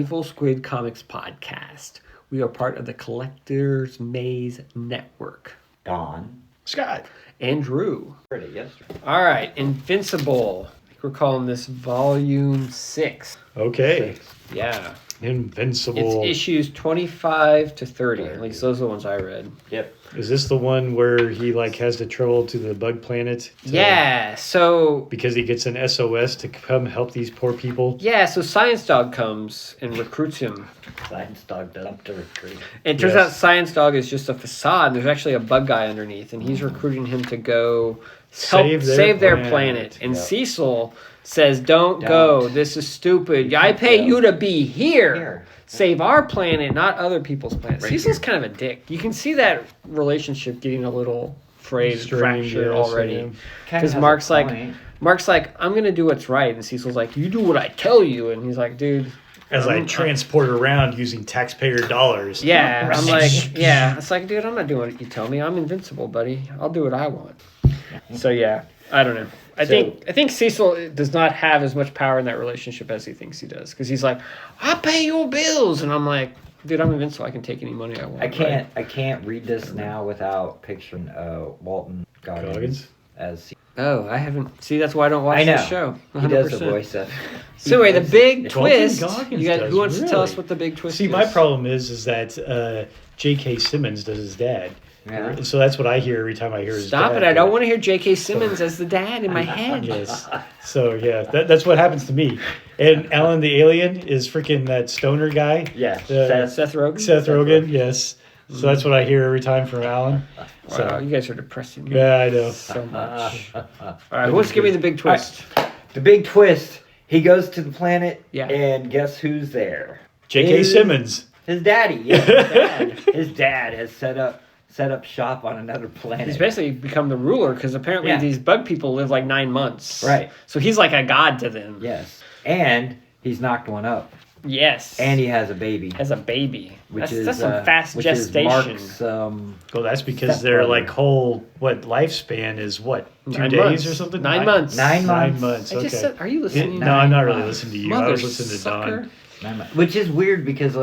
Evil Squid Comics podcast. We are part of the Collector's Maze Network. Don. Scott. Andrew. Heard it yesterday. All right, Invincible. I think we're calling this Volume 6. Okay. Yeah. Invincible. It's issues 25 to 30. At least those are the ones I read. Yep. Is this the one where he has to travel to the bug planet? Yeah, so... Because he gets an SOS to come help these poor people? Yeah, so Science Dog comes and recruits him. Science Dog does to recruit. And it turns out Science Dog is just a facade. There's actually a bug guy underneath, and he's recruiting him to go help save their planet. And Cecil says, don't go. This is stupid. I pay you to be here. Save our planet, not other people's planets. Cecil's kind of a dick. You can see that relationship getting a little frayed, fractured already. Because Mark's like, I'm going to do what's right. And Cecil's like, you do what I tell you. And he's like, dude. As I transport around using taxpayer dollars. Yeah, I'm like, yeah. It's like, dude, I'm not doing what you tell me. I'm invincible, buddy. I'll do what I want. So, yeah, I don't know. I think Cecil does not have as much power in that relationship as he thinks he does. Because he's like, I pay your bills. And I'm like, dude, I'm invincible. I can take any money I want. I can't read this now without picturing Walton Goggins as... Oh, I haven't... See, that's why I don't watch this show. 100%. He does the voice of... So anyway, the big twist... You guys, who wants to tell us what the big twist is? See, my problem is that J.K. Simmons does his dad. Yeah. So that's what I hear every time I hear his dad. Stop it. I don't want to hear J.K. Simmons as the dad in my head. Yes. So, yeah, that's what happens to me. And Alan the Alien is freaking that stoner guy. Yeah. Seth Rogen? Seth Rogen, yes. So that's what I hear every time from Alan. Wow, you guys are depressing me. Yeah, I know. So much. All right, let's give me the big twist. Right. The big twist. He goes to the planet, yeah. And guess who's there? J.K. Simmons. His daddy. Yeah, his dad has set up shop on another planet. He's basically become the ruler because apparently these bug people live like 9 months. Right. So he's like a god to them. Yes. And he's knocked one up. Yes. And he has a baby. Has a baby. That's some fast gestation. Well, that's because their whole lifespan is 2 days or something? 9 months. 9 months. 9 months. I just said, are you listening? No, I'm not really listening to you. I was listening to sucker. Don. 9 months. Which is weird because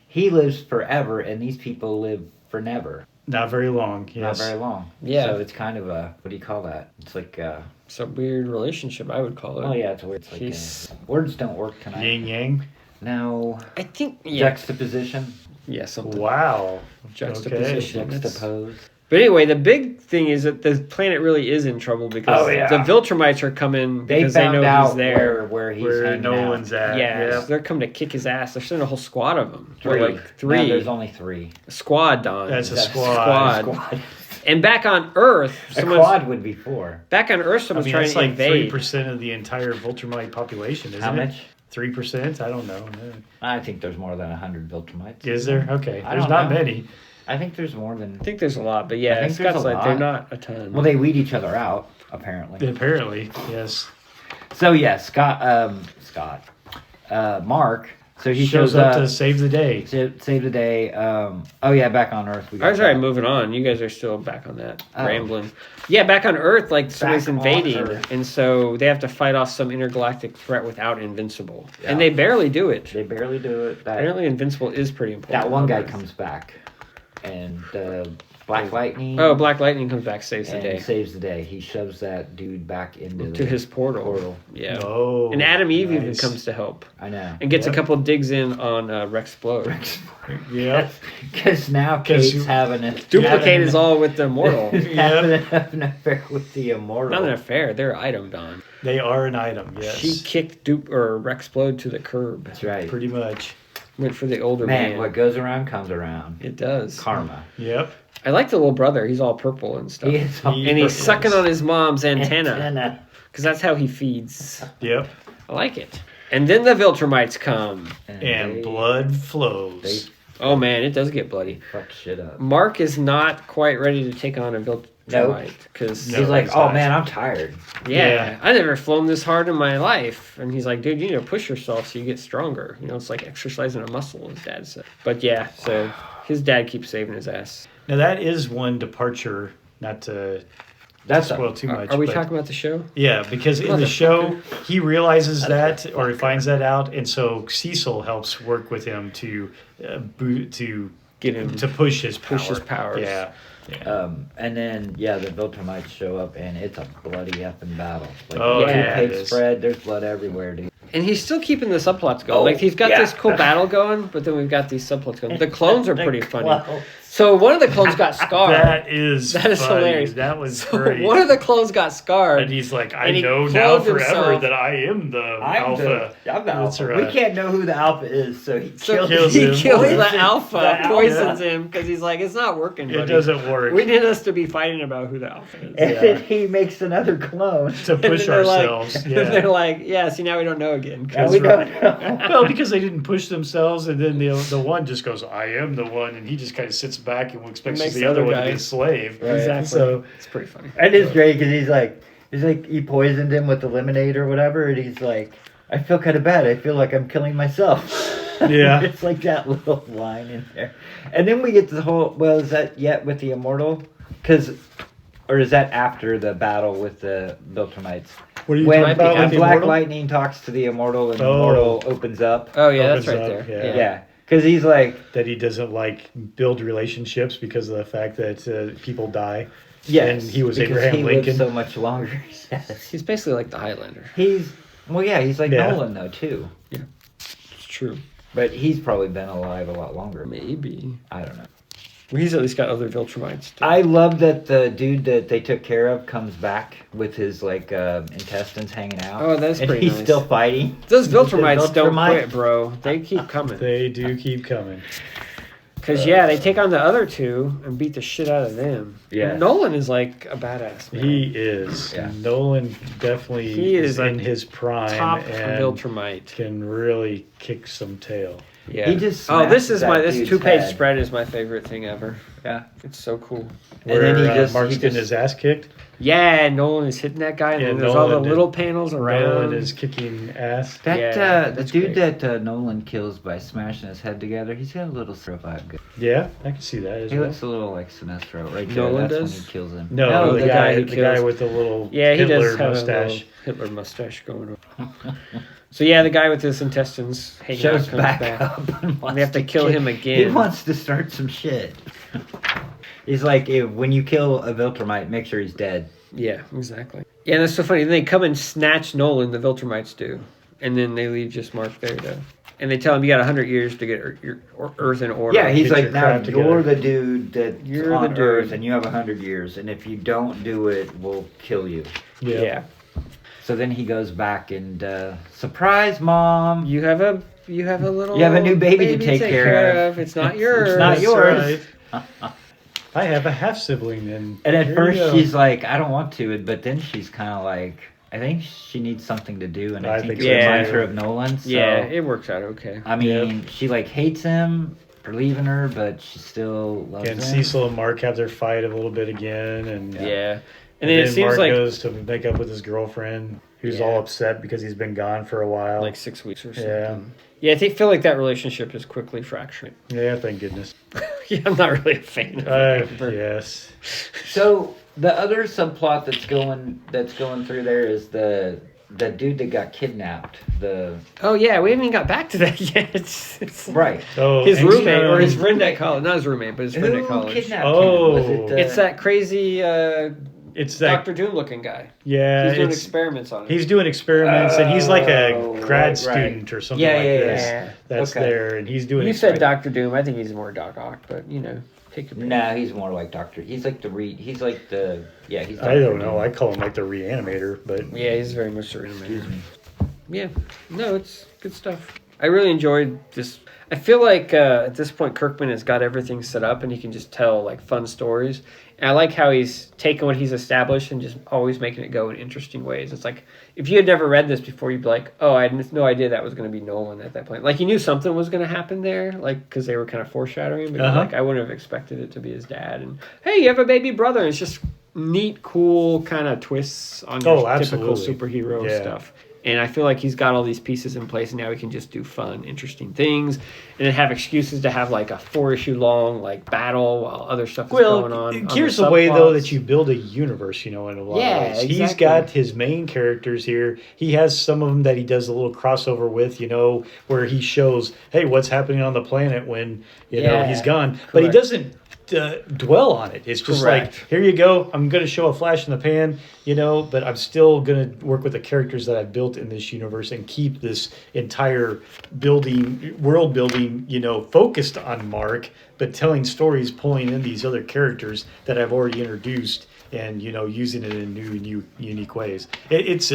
he lives forever and these people live for never. Not very long. Yes. Not very long. Yeah. So it's kind of a, what do you call that? It's like it's a weird relationship, I would call it. Oh yeah, it's weird. It's like words don't work tonight. Yin yang. No. I think juxtaposition. Yeah, something. Wow. Juxtaposition. Okay. Juxtapose. But anyway, the big thing is that the planet really is in trouble because the Viltrumites are coming because they know he's there. Where he's where Nolan's at. Yeah, so they're coming to kick his ass. They're sending a whole squad of them. Three. Three. No, there's only 3. A squad, Don. That's a squad. And back on Earth... A quad would be 4. Back on Earth, someone's trying to invade. That's like 3% of the entire Viltrumite population, isn't it? How much? 3%? I don't know. No. I think there's more than 100 Viltrumites. Is there? Okay. There's not many. I think there's more than... I think there's a lot, but yeah, Scott's like, they're not a ton. Well, they weed each other out, apparently. Apparently, yes. So, yeah, Mark... So he shows up to save the day. Save the day. Back on Earth. I was already moving on. You guys are still back on that. Rambling. Yeah, back on Earth, somebody's invading. And so they have to fight off some intergalactic threat without Invincible. Yeah. And they barely do it. Apparently Invincible is pretty important. That one guy comes back. And Black Lightning. Oh, Black Lightning comes back, saves the day. Saves the day. He shoves that dude back into his portal. Yeah. Oh, and Adam Eve even comes to help. I know. And gets a couple digs in on Rexplode. Yeah. Because now Kate's having a... Duplicate is all with the Immortal. having an affair with the Immortal. Not an affair. They're an item, Don. They are an item, yes. She kicked Rexplode to the curb. That's right. Pretty much. Went for the older man. Man, what goes around comes around. It does. Karma. Yep. I like the little brother. He's all purple and stuff. He's sucking on his mom's antenna. Because that's how he feeds. Yep. I like it. And then the Viltrumites come. And blood flows. Oh, man, it does get bloody. Fuck shit up. Mark is not quite ready to take on a Viltrumite. Because he's like, oh, man, I'm tired. Yeah, I never flown this hard in my life. And he's like, dude, you need to push yourself so you get stronger. It's like exercising a muscle, his dad said. But yeah, so his dad keeps saving his ass. Now, that is one departure, not to That's spoil too much. Are we talking about the show? Yeah, because in the show he realizes that, or he finds that out, and so Cecil helps work with him to Get him to push his powers. Yeah. And then the Viltrumites show up, and it's a bloody effing battle. Like, it page is. spread. There's blood everywhere, dude. And he's still keeping the subplots going. Like, he's got this cool battle going, but then we've got these subplots going. The clones are pretty funny. So one of the clones got scarred. That is funny. hilarious. That was great. One of the clones got scarred. And he's like, And I he know now cloned forever himself. that I am the alpha. I'm the That's alpha. right. We can't know who the alpha is, so he kills he him. kills the Poisons alpha, the alpha. poisons him, because he's like, it's not working, buddy. It doesn't work. We need us to be fighting about who the alpha is. And then he makes another clone. To And push then they're ourselves. Like, yeah. They're like, yeah, see, now we don't know again. And we don't know. Well, because they didn't push themselves, and then the one just goes, I am the one, and he just kind of sits back and expects Makes the the other other one to be guy- a slave. Right. Exactly. So It's pretty funny. It is great because he's like he poisoned him with the lemonade or whatever, and he's like, I feel kind of bad. I feel like I'm killing myself. Yeah. It's like that little line in there. And then we get the whole, well, is that yet with the Immortal? Or is that after the battle with the Viltrumites? what are you When, talking about? when with the Black Immortal? Lightning talks to the Immortal and the Oh. Immortal opens up. Oh, yeah, that's Opens right up, there. yeah. Yeah. Because he's like, That he doesn't like build relationships because of the fact that people die. yes. And he was because Abraham he Lincoln. lived so much longer. Yes. He's basically like the Highlander. He's like Yeah. Nolan though too. It's true. But he's probably been alive a lot longer. Maybe. I don't know. Well, he's at least got other Viltrumites. Too. I love that the dude that they took care of comes back with his intestines hanging out. Oh, that's and pretty he's nice. still fighting. Those With the Viltrumites don't Viltrumite. quit, bro. They keep coming. They do keep coming. Because, they take on the other two and beat the shit out of them. Yeah. And Nolan is like a badass, man. He is. Yeah. Nolan definitely He is is in like his prime top and Viltrumite. can really kick some tail. Yeah. He just this smashes is that this dude's 2-page head. spread is my favorite thing ever. Yeah. It's so cool. And Where then he Mark's just- getting his ass kicked. Yeah, Nolan is hitting that guy, and Yeah, then there's all the Nolan little panels around. Nolan is kicking ass. That Yeah, the that's dude great. that Nolan kills by smashing his head together, he's got a little vibe. Yeah, I can see that as He well. looks a little like Sinestro right there. Nolan That's does? when he kills him. No, the the guy guy, who the guy kills- with the little Yeah, he Hitler does have mustache. a little Hitler mustache going on. So the guy with his intestines hanging out Shows comes back up and wants They have to kill him He again. wants to start some shit. He's like, when you kill a Viltrumite, make sure he's dead. Yeah, exactly. Yeah, and that's so funny. Then they come and snatch Nolan, the Viltrumites do. And then they leave just Mark there to... And they tell him, you got 100 years to get your Earth in order. Yeah, he's Get like, your now crap you're together. the dude that's You're on the dude. Earth, and you have 100 years, and if you don't do it, we'll kill you. Yeah. So then he goes back and surprise, mom. You have a little... You have a new baby to take care of. It's not yours. It's not That's yours. right. I have a half sibling, and And at here first you go. she's like, I don't want to, but then she's kind of like, I think she needs something to do, and I I think think it so, reminds too. her of Nolan. So, Yeah, it works out okay. I mean, she like hates him for leaving her, but she still loves and him. Cecil and Mark have their fight a little bit again, and Yeah. And then it seems Mark like goes to make up with his girlfriend, who's Yeah. all upset because he's been gone for a while. like 6 weeks or something. Yeah. Yeah, I feel like that relationship is quickly fracturing. Yeah, thank goodness. Yeah, I'm not really a fan of it. Yes. So the other subplot that's going through there is the dude that got kidnapped. Oh yeah, we haven't even got back to that yet. It's Right. So his and, roommate or his um, friend at college. Not his roommate, but his friend Who at college. kidnapped Oh. him? Was it, It's that crazy It's that. Dr. Doom looking guy. Yeah, He's doing it's, experiments on it. he's doing experiments, and he's like a Oh, grad right. student or something Yeah, like yeah, this. yeah. That's Okay. there, and he's doing. You said experiments. Dr. Doom. I think he's more Doc Ock, but take your pick. No, he's more like Doctor. He's like he's like the. Yeah, he's. I Dr. don't know. Doom. I call him like the reanimator, but Yeah, he's very much the animator. Excuse me. Yeah, no, it's good stuff. I really enjoyed this. I feel like at this point Kirkman has got everything set up and he can just tell like fun stories. And I like how he's taken what he's established and just always making it go in interesting ways. It's like if you had never read this before, you'd be like, "Oh, I had no idea that was going to be Nolan at that point." Like you knew something was going to happen there, like because they were kind of foreshadowing. But you're like I wouldn't have expected it to be his dad. And hey, you have a baby brother. And it's just neat, cool kind of twists on your typical superhero stuff. And I feel like he's got all these pieces in place, and now he can just do fun, interesting things, and then have excuses to have like a 4-issue long like battle while other stuff is going on. Here's the way though that you build a universe, in a lot of ways. Exactly. He's got his main characters here. He has some of them that he does a little crossover with, where he shows, hey, what's happening on the planet when he's gone, Correct. But he doesn't dwell on it. It's just Correct. like, here you go. I'm going to show a flash in the pan, but I'm still going to work with the characters that I've built in this universe and keep this entire world building, focused on Mark, but telling stories, pulling in these other characters that I've already introduced and, using it in new, unique ways. It's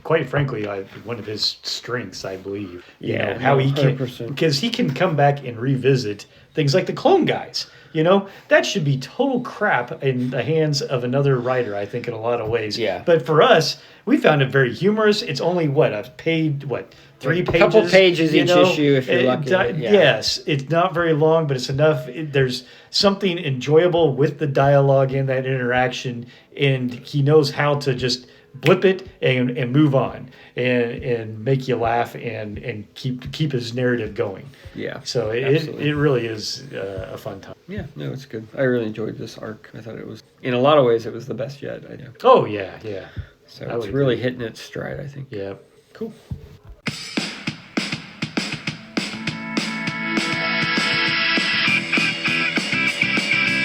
quite frankly, one of his strengths, I believe. How he can, 100%. because he can come back and revisit things like the Clone Guys. That should be total crap in the hands of another writer, I think, in a lot of ways. Yeah. But for us, we found it very humorous. It's only 3 pages? A couple pages each issue if you're lucky. Yes, it's not very long, but it's enough. There's something enjoyable with the dialogue in that interaction, and he knows how to just blip it and move on and make you laugh and keep his narrative going. Yeah. So it really is a fun time. Yeah, no, it's good. I really enjoyed this arc. I thought it was, in a lot of ways, it was the best yet. Oh, yeah. So it's really hitting its stride, I think. Yeah. Cool.